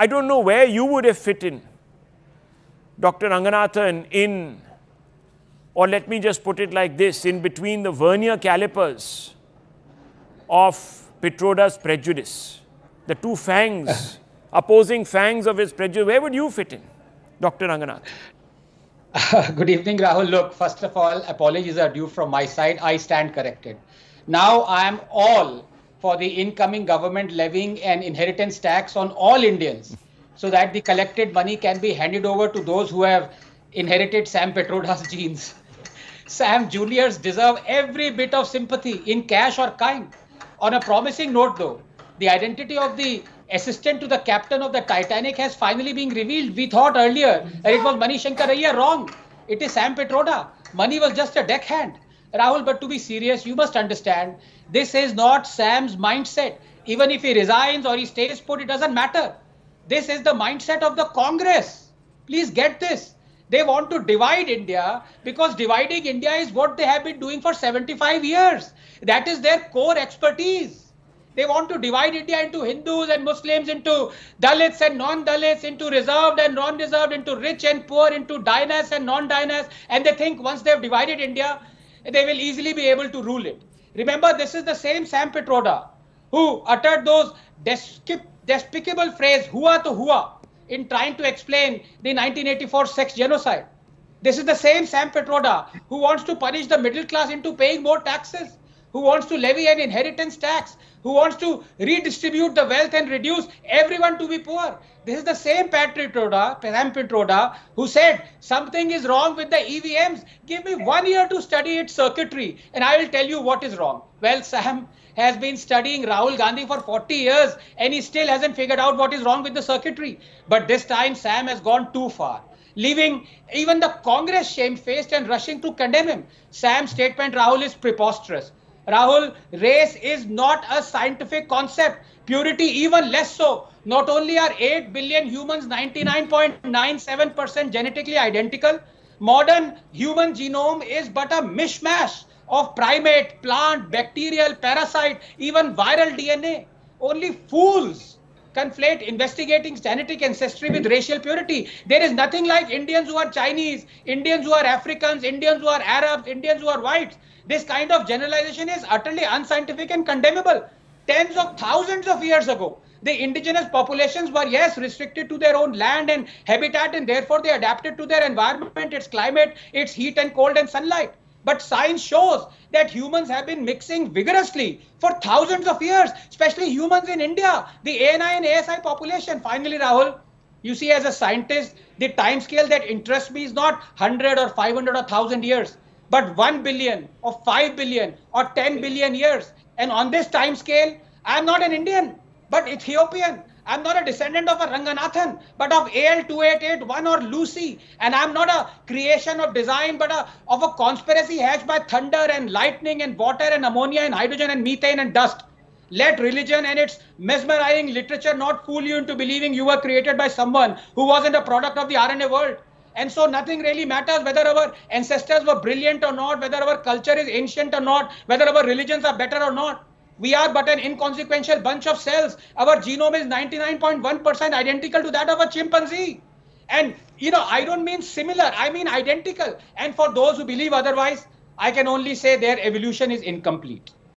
I don't know where you would have fit in, Dr. Ranganathan, in, or let me just put it like this, in between the vernier calipers of Pitroda's prejudice, the two fangs, opposing fangs of his prejudice. Where would you fit in, Dr. Ranganathan? Good evening, Rahul. Look, first of all, apologies are due from my side. I stand corrected. Now I am all for the incoming government levying an inheritance tax on all Indians so that the collected money can be handed over to those who have inherited Sam Pitroda's genes. Sam Juniors deserve every bit of sympathy in cash or kind. On a promising note though, the identity of the assistant to the captain of the Titanic has finally been revealed. We thought earlier that it was Manishankar Iyer. Wrong. It is Sam Pitroda. Money was just a deckhand. Rahul, but to be serious, you must understand, this is not Sam's mindset. Even if he resigns or he stays put, it doesn't matter. This is the mindset of the Congress. Please get this. They want to divide India because dividing India is what they have been doing for 75 years. That is their core expertise. They want to divide India into Hindus and Muslims, into Dalits and non-Dalits, into reserved and non-reserved, into rich and poor, into diners and non-diners. And they think once they've divided India, they will easily be able to rule it. Remember, this is the same Sam Pitroda who uttered those despicable phrase, hua to hua, in trying to explain the 1984 sex genocide. This is the same Sam Pitroda who wants to punish the middle class into paying more taxes, who wants to levy an inheritance tax, who wants to redistribute the wealth and reduce everyone to be poor. This is the same Sam Pitroda, who said something is wrong with the EVMs. Give me 1 year to study its circuitry and I will tell you what is wrong. Well, Sam has been studying Rahul Gandhi for 40 years and he still hasn't figured out what is wrong with the circuitry. But this time Sam has gone too far, leaving even the Congress shamefaced and rushing to condemn him. Sam's statement, Rahul, is preposterous. Rahul, race is not a scientific concept. Purity even less so. Not only are 8 billion humans 99.97% genetically identical, modern human genome is but a mishmash of primate, plant, bacterial, parasite, even viral DNA. Only fools conflate investigating genetic ancestry with racial purity. There is nothing like Indians who are Chinese, Indians who are Africans, Indians who are Arabs, Indians who are whites. This kind of generalization is utterly unscientific and condemnable. Tens of thousands of years ago, the indigenous populations were, yes, restricted to their own land and habitat, and therefore they adapted to their environment, its climate, its heat and cold and sunlight. But science shows that humans have been mixing vigorously for thousands of years, especially humans in India, the ANI and ASI population. Finally, Rahul, you see, as a scientist, the time scale that interests me is not 100 or 500 or 1,000 years, but 1 billion or 5 billion or 10 billion years. And on this time scale, I am not an Indian, but Ethiopian. I am not a descendant of a Ranganathan, but of AL2881 or Lucy. And I am not a creation of design, but of a conspiracy hatched by thunder and lightning and water and ammonia and hydrogen and methane and dust. Let religion and its mesmerizing literature not fool you into believing you were created by someone who wasn't a product of the RNA world. And so nothing really matters whether our ancestors were brilliant or not, whether our culture is ancient or not, whether our religions are better or not. We are but an inconsequential bunch of cells. Our genome is 99.1% identical to that of a chimpanzee. And, I don't mean similar, I mean identical. And for those who believe otherwise, I can only say their evolution is incomplete.